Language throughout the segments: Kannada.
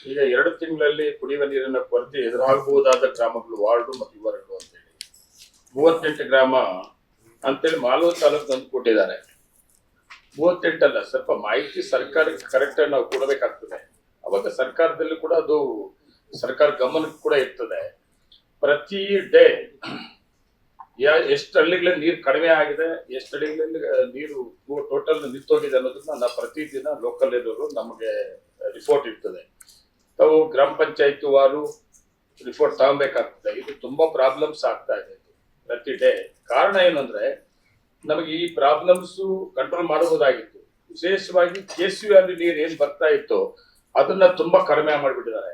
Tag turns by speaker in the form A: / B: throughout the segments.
A: ಈಗ 2 ತಿಂಗಳಲ್ಲಿ ಕುಡಿಯುವ ನೀರಿನ ಕೊರತೆ ಎದುರಾಗಬಹುದಾದ ಗ್ರಾಮಗಳು ವಾರ್ಡು ಮತ್ತು ವಿವರಗಳು ಅಂತೇಳಿ 38 ಗ್ರಾಮ ಅಂತೇಳಿ ಮಾಲೂರು ತಾಲೂಕು ತಂದು ಕೊಟ್ಟಿದ್ದಾರೆ. 38 ಅಲ್ಲ, ಸ್ವಲ್ಪ ಮಾಹಿತಿ ಸರ್ಕಾರಕ್ಕೆ ಕರೆಕ್ಟ್ ಆಗಿ ನಾವು ಕೊಡಬೇಕಾಗ್ತದೆ. ಅವಾಗ ಸರ್ಕಾರದಲ್ಲಿ ಕೂಡ ಅದು ಸರ್ಕಾರ ಗಮನಕ್ಕೆ ಕೂಡ ಇರ್ತದೆ. ಪ್ರತಿ ಡೇ ಎಷ್ಟು ಹಳ್ಳಿಗಳಲ್ಲಿ ನೀರು ಕಡಿಮೆ ಆಗಿದೆ, ಎಷ್ಟು ಹಳ್ಳಿಗಳಲ್ಲಿ ನೀರು ಟೋಟಲ್ ನಿಂತೋಗಿದೆ ಅನ್ನೋದನ್ನ ನಾವು ಪ್ರತಿದಿನ ಲೋಕಲ್ ಇರೋರು ನಮಗೆ ರಿಪೋರ್ಟ್ ಇರ್ತದೆ. ತಾವು ಗ್ರಾಮ ಪಂಚಾಯತ್ ವಾರು ರಿಪೋರ್ಟ್ ತಗೊಬೇಕಾಗ್ತದೆ. ಇದು ತುಂಬಾ ಪ್ರಾಬ್ಲಮ್ಸ್ ಆಗ್ತಾ ಇದೆ ಪ್ರತಿ ಡೇ. ಕಾರಣ ಏನಂದ್ರೆ ನಮಗೆ ಈ ಪ್ರಾಬ್ಲಮ್ಸ್ ಕಂಟ್ರೋಲ್ ಮಾಡಬಹುದಾಗಿತ್ತು. ವಿಶೇಷವಾಗಿ KC ವ್ಯಾಲಿ ನೀರು ಏನ್ ಬರ್ತಾ ಇತ್ತು ಅದನ್ನ ತುಂಬಾ ಕಡಿಮೆ ಮಾಡಿಬಿಟ್ಟಿದ್ದಾರೆ.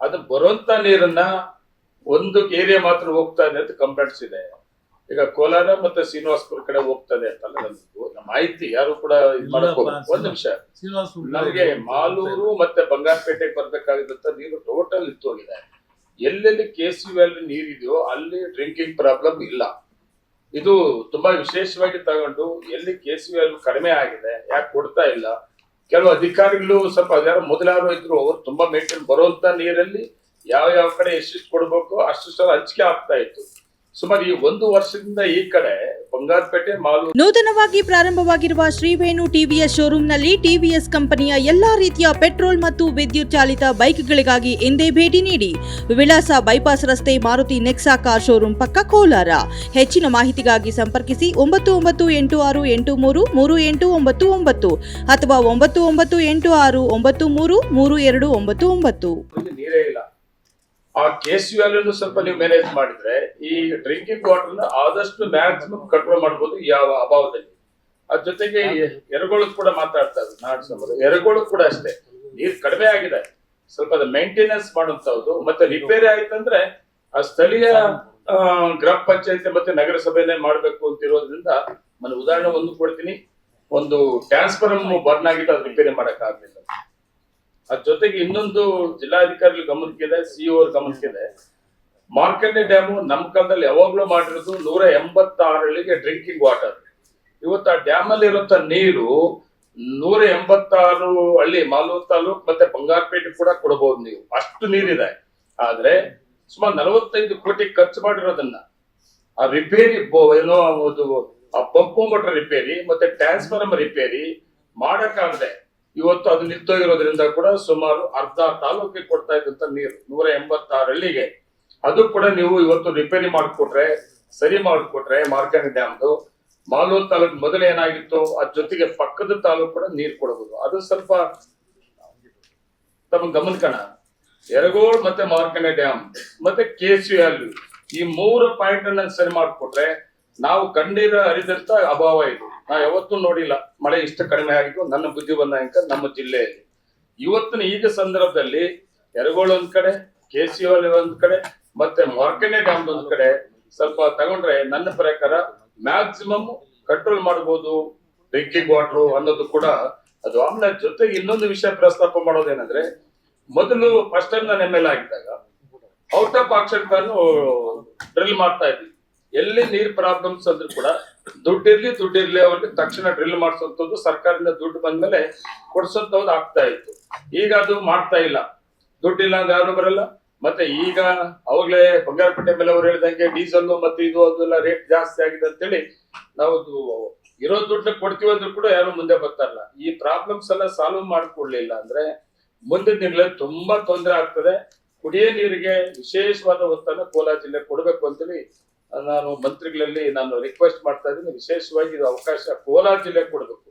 A: ಅದು ಬರುವಂತ ನೀರನ್ನ ಒಂದು ಏರಿಯಾ ಮಾತ್ರ ಹೋಗ್ತಾ ಇದೆ ಅಂತ ಕಂಪ್ಲೇಂಟ್ಸ್ ಇದೆ. ಈಗ ಕೋಲಾರ ಮತ್ತೆ ಶ್ರೀನಿವಾಸಪುರ ಕಡೆ ಹೋಗ್ತದೆ ಅಂತಲ್ಲ ನಮ್ಮ ಮಾಹಿತಿ. ಯಾರು ಕೂಡ ಇದು ಮಾಡ್ಕೋಬೇಕು. ಒಂದ್ ನಿಮಿಷ, ನಮಗೆ ಮಾಲೂರು ಮತ್ತೆ ಬಂಗಾರಪೇಟೆಗೆ ಬರ್ಬೇಕಾಗಿದ್ದಂತ ನೀರು ಟೋಟಲ್ ನಿಂತೋಗಿದೆ. ಎಲ್ಲೆಲ್ಲಿ KC ವ್ಯಾಲಿ ನೀರಿದೆಯೋ ಅಲ್ಲಿ ಡ್ರಿಂಕಿಂಗ್ ಪ್ರಾಬ್ಲಮ್ ಇಲ್ಲ. ಇದು ತುಂಬಾ ವಿಶೇಷವಾಗಿ ತಗೊಂಡು ಎಲ್ಲಿ KC ವ್ಯಾಲಿ ಕಡಿಮೆ ಆಗಿದೆ ಯಾಕೆ ಕೊಡ್ತಾ ಇಲ್ಲ. ಕೆಲವು ಅಧಿಕಾರಿಗಳು ಸ್ವಲ್ಪ ಅದ್ಯಾರು ಮೊದಲಾರು ಇದ್ರು, ಅವರು ತುಂಬಾ ಮೇಂಟೈನ್ ಬರುವಂತ ನೀರಲ್ಲಿ ಯಾವ ಕಡೆ ಎಷ್ಟೆಷ್ಟು ಕೊಡ್ಬೇಕು ಅಷ್ಟು ಸಲ ಹಂಚಿಕೆ ಆಗ್ತಾ ಇತ್ತು. ಸುಮಾರು ಈ 1 ವರ್ಷದಿಂದ ಈ ಕಡೆ ಬಂಗಾರಪೇಟೆ ಮಾಲೂರು.
B: ನೂತನವಾಗಿ ಪ್ರಾರಂಭವಾಗಿರುವ ಶ್ರೀವೇಣು TVS ಶೋರೂಮ್ನಲ್ಲಿ TVS ಕಂಪನಿಯ ಎಲ್ಲಾ ರೀತಿಯ ಪೆಟ್ರೋಲ್ ಮತ್ತು ವಿದ್ಯುತ್ ಚಾಲಿತ ಬೈಕ್ಗಳಿಗಾಗಿ ಎಂದೇ ಭೇಟಿ ನೀಡಿ. ವಿಳಾಸ ಬೈಪಾಸ್ ರಸ್ತೆ, ಮಾರುತಿ ನೆಕ್ಸಾ ಕಾರ್ ಶೋರೂಮ್ ಪಕ್ಕ, ಕೋಲಾರ. ಹೆಚ್ಚಿನ ಮಾಹಿತಿಗಾಗಿ ಸಂಪರ್ಕಿಸಿ 9986833899 ಅಥವಾ 9986933299.
A: ನೀರೇ ಇಲ್ಲ. ಆ KC ವ್ಯಾಲಿಯನ್ನು ಸ್ವಲ್ಪ ನೀವು ಮ್ಯಾನೇಜ್ ಮಾಡಿದ್ರೆ ಈ ಡ್ರಿಂಕಿಂಗ್ ವಾಟರ್ ಆದಷ್ಟು ಮ್ಯಾಕ್ಸಿಮಮ್ ಕಂಟ್ರೋಲ್ ಮಾಡಬಹುದು ಯಾವ ಅಭಾವದಲ್ಲಿ. ಅದ್ರ ಜೊತೆಗೆ ಎರೆಗೋಳು ಕೂಡ ಮಾತಾಡ್ತಾ ಇದ್ರು ನಾಡ್ಸಂಬರು. ಎರೆಗೋಳು ಕೂಡ ಅಷ್ಟೇ ನೀರು ಕಡಿಮೆ ಆಗಿದೆ. ಸ್ವಲ್ಪ ಅದು ಮೇಂಟೆನೆನ್ಸ್ ಮಾಡುವಂತದ್ದು ಮತ್ತೆ ರಿಪೇರಿ ಆಯ್ತಂದ್ರೆ ಆ ಸ್ಥಳೀಯ ಗ್ರಾಮ ಪಂಚಾಯತಿ ಮತ್ತೆ ನಗರಸಭೆನೇ ಮಾಡ್ಬೇಕು ಅಂತ ಇರೋದ್ರಿಂದ ನಾನು ಉದಾಹರಣೆ ಒಂದು ಕೊಡ್ತೀನಿ. ಒಂದು ಟ್ರಾನ್ಸ್ಫಾರ್ಮ್ ಬರ್ನ್ ಆಗಿದ್ದು ಅದು ರಿಪೇರಿ ಮಾಡಕ್ ಆಗ್ಲಿಲ್ಲ. ಅದ್ರ ಜೊತೆಗೆ ಇನ್ನೊಂದು ಜಿಲ್ಲಾಧಿಕಾರಿಗಳ ಗಮನಕ್ಕಿದೆ, CO ಅವ್ರ ಗಮನಕ್ಕಿದೆ. ಮಾರ್ಕಂಡೆ ಡ್ಯಾಮು ನಮ್ಮ ಕಾಲದಲ್ಲಿ ಯಾವಾಗ್ಲೂ ಮಾಡಿರೋದು 186 ಹಳ್ಳಿಗೆ ಡ್ರಿಂಕಿಂಗ್ ವಾಟರ್. ಇವತ್ತು ಆ ಡ್ಯಾಮ್ ಅಲ್ಲಿ ಇರುವಂತ ನೀರು 186 ಹಳ್ಳಿ ಮಾಲೂರು ತಾಲೂಕ್ ಮತ್ತೆ ಬಂಗಾರಪೇಟೆ ಕೂಡ ಕೊಡಬಹುದು ನೀವು. ಅಷ್ಟು ನೀರಿದೆ. ಆದ್ರೆ ಸುಮಾರು 45 ಕೋಟಿ ಖರ್ಚು ಮಾಡಿರೋದನ್ನ ಆ ರಿಪೇರಿ ಏನೋ ಆ ಪಂಪ್ ಮೋಟರ್ ರಿಪೇರಿ ಮತ್ತೆ ಟ್ರಾನ್ಸ್ಫಾರ್ಮರ್ ರಿಪೇರಿ ಮಾಡಕ್ಕಾಗದೆ ಇವತ್ತು ಅದು ನಿಂತೋಗಿರೋದ್ರಿಂದ ಕೂಡ ಸುಮಾರು ಅರ್ಧ ತಾಲೂಕಿಗೆ ಕೊಡ್ತಾ ಇದ್ದಂತ ನೀರು 186 ಹಳ್ಳಿಗೆ ಅದು ಕೂಡ ನೀವು ಇವತ್ತು ರಿಪೇರಿ ಮಾಡಿಕೊಟ್ರೆ, ಸರಿ ಮಾಡಿಕೊಟ್ರೆ ಮಾರ್ಕಂಡೆ ಡ್ಯಾಮ್ದು ಮಾಲೂರು ತಾಲೂಕು ಮೊದಲು ಏನಾಗಿತ್ತು ಅದ್ರ ಜೊತೆಗೆ ಪಕ್ಕದ ತಾಲೂಕು ಕೂಡ ನೀರು ಕೊಡಬಹುದು. ಅದು ಸ್ವಲ್ಪ ತಮ್ಮ ಗಮನಕಣ. ಯರಗೋಳ್ ಮತ್ತೆ ಮಾರ್ಕಂಡೆ ಡ್ಯಾಮ್ ಮತ್ತೆ KC ವ್ಯಾಲಿ ಈ 3 ಪಾಯಿಂಟ್ ಅನ್ನ ಸರಿ ಮಾಡಿಕೊಟ್ರೆ ನಾವು ಕಂಡೀರ ಹರಿದಂತ ಅಭಾವ ಇದು ನಾ ಯಾವತ್ತೂ ನೋಡಿಲ್ಲ. ಮಳೆ ಇಷ್ಟು ಕಡಿಮೆ ಆಗಿದ್ದು ನನ್ನ ಬುದ್ಧಿ ಬಂದ ನಮ್ಮ ಜಿಲ್ಲೆಯಲ್ಲಿ. ಇವತ್ತಿನ ಈಗ ಸಂದರ್ಭದಲ್ಲಿ ಯರಗೋಳ್ ಒಂದ್ ಕಡೆ, KC ವ್ಯಾಲಿ ಒಂದ್ ಕಡೆ ಮತ್ತೆ ಮಾರ್ಕಂಡೆ ಡ್ಯಾಮ್ ಒಂದ್ ಕಡೆ ಸ್ವಲ್ಪ ತಗೊಂಡ್ರೆ ನನ್ನ ಪ್ರಕಾರ ಮ್ಯಾಕ್ಸಿಮಮ್ ಕಂಟ್ರೋಲ್ ಮಾಡಬಹುದು ಡ್ರಿಂಕಿಂಗ್ ವಾಟರ್ ಅನ್ನೋದು ಕೂಡ ಅದು. ಆಮೇಲೆ ಜೊತೆಗೆ ಇನ್ನೊಂದು ವಿಷಯ ಪ್ರಸ್ತಾಪ ಮಾಡೋದೇನಂದ್ರೆ, ಮೊದಲು ಫಸ್ಟ್ ಟೈಮ್ ನಾನು MLA ಆಗಿದ್ದಾಗ ಔಟ್ ಆಫ್ ಆಕ್ಷನ್ ಡ್ರಿಲ್ ಮಾಡ್ತಾ ಇದ್ವಿ. ಎಲ್ಲಿ ನೀರ್ ಪ್ರಾಬ್ಲಮ್ಸ್ ಅಂದ್ರೂ ಕೂಡ ದುಡ್ಡಿರ್ಲಿ ಅವ್ರಿಗೆ ತಕ್ಷಣ ಡ್ರಿಲ್ ಮಾಡಿಸುವಂತದ್ದು, ಸರ್ಕಾರದಿಂದ ದುಡ್ಡು ಬಂದ್ಮೇಲೆ ಕೊಡ್ಸೋಂಥದ್ದು ಆಗ್ತಾ ಇತ್ತು. ಈಗ ಅದು ಮಾಡ್ತಾ ಇಲ್ಲ. ದುಡ್ಡಿಲ್ಲ ಅಂದ್ರೆ ಯಾರು ಬರಲ್ಲ. ಮತ್ತೆ ಈಗ ಅವಾಗ್ಲೇ ಬಂಗಾರಪೇಟೆ ಮೇಲೆ ಅವ್ರು ಹೇಳಿದಂಗೆ ಡೀಸೆಲ್ ಮತ್ತೆ ಇದು ಅದೆಲ್ಲ ರೇಟ್ ಜಾಸ್ತಿ ಆಗಿದೆ ಅಂತೇಳಿ ನಾವು ಇರೋ ದುಡ್ಡು ಕೊಡ್ತೀವಿ ಅಂದ್ರೂ ಕೂಡ ಯಾರು ಮುಂದೆ ಬರ್ತಾರಲ್ಲ. ಈ ಪ್ರಾಬ್ಲಮ್ಸ್ ಎಲ್ಲ ಸಾಲ್ವ್ ಮಾಡ್ಕೊಡ್ಲಿಲ್ಲ ಅಂದ್ರೆ ಮುಂದಿನ ದಿನಗಳಲ್ಲಿ ತುಂಬಾ ತೊಂದರೆ ಆಗ್ತದೆ. ಕುಡಿಯೋ ನೀರಿಗೆ ವಿಶೇಷವಾದ ಒತ್ತನ್ನು ಕೋಲಾರ ಜಿಲ್ಲೆ ಕೊಡಬೇಕು ಅಂತೇಳಿ ನಾನು ಮಂತ್ರಿಗಳಲ್ಲಿ ರಿಕ್ವೆಸ್ಟ್ ಮಾಡ್ತಾ ಇದ್ದೀನಿ. ವಿಶೇಷವಾಗಿ ಇದು ಅವಕಾಶ ಕೋಲಾರ ಜಿಲ್ಲೆ ಕೊಡಬೇಕು.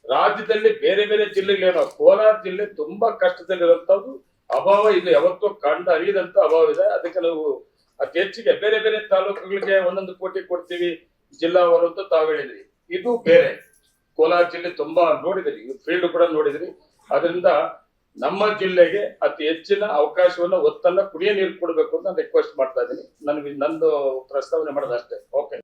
A: ರಾಜ್ಯದಲ್ಲಿ ಬೇರೆ ಬೇರೆ ಜಿಲ್ಲೆಗಳೇನೋ, ಕೋಲಾರ ಜಿಲ್ಲೆ ತುಂಬಾ ಕಷ್ಟದಲ್ಲಿರುವಂತದ್ದು ಅಭಾವ ಇದು ಯಾವತ್ತೂ ಕಂಡು ಅರಿಯದಂತ ಅಭಾವ ಇದೆ. ಅದಕ್ಕೆ ನಾವು ಅತಿ ಹೆಚ್ಚಿಗೆ ಬೇರೆ ಬೇರೆ ತಾಲೂಕುಗಳಿಗೆ 1 ಕೋಟಿ ಕೊಡ್ತೀವಿ ಜಿಲ್ಲಾವರು ಅಂತ ತಾವು ಹೇಳಿದ್ರಿ. ಇದು ಬೇರೆ. ಕೋಲಾರ ಜಿಲ್ಲೆ ತುಂಬಾ ನೋಡಿದ್ರಿ, ಫೀಲ್ಡ್ ಕೂಡ ನೋಡಿದ್ರಿ. ಅದರಿಂದ ನಮ್ಮ ಜಿಲ್ಲೆಗೆ ಅತಿ ಹೆಚ್ಚಿನ ಅವಕಾಶವನ್ನ ಒತ್ತನ್ನ ಕುಡಿಯೋ ನೀರು ಕೊಡಬೇಕು ಅಂತ ನಾನು ರಿಕ್ವೆಸ್ಟ್ ಮಾಡ್ತಾ ಇದ್ದೀನಿ. ನಂದು ಪ್ರಸ್ತಾವನೆ ಮಾಡೋದಷ್ಟೇ. ಓಕೆ.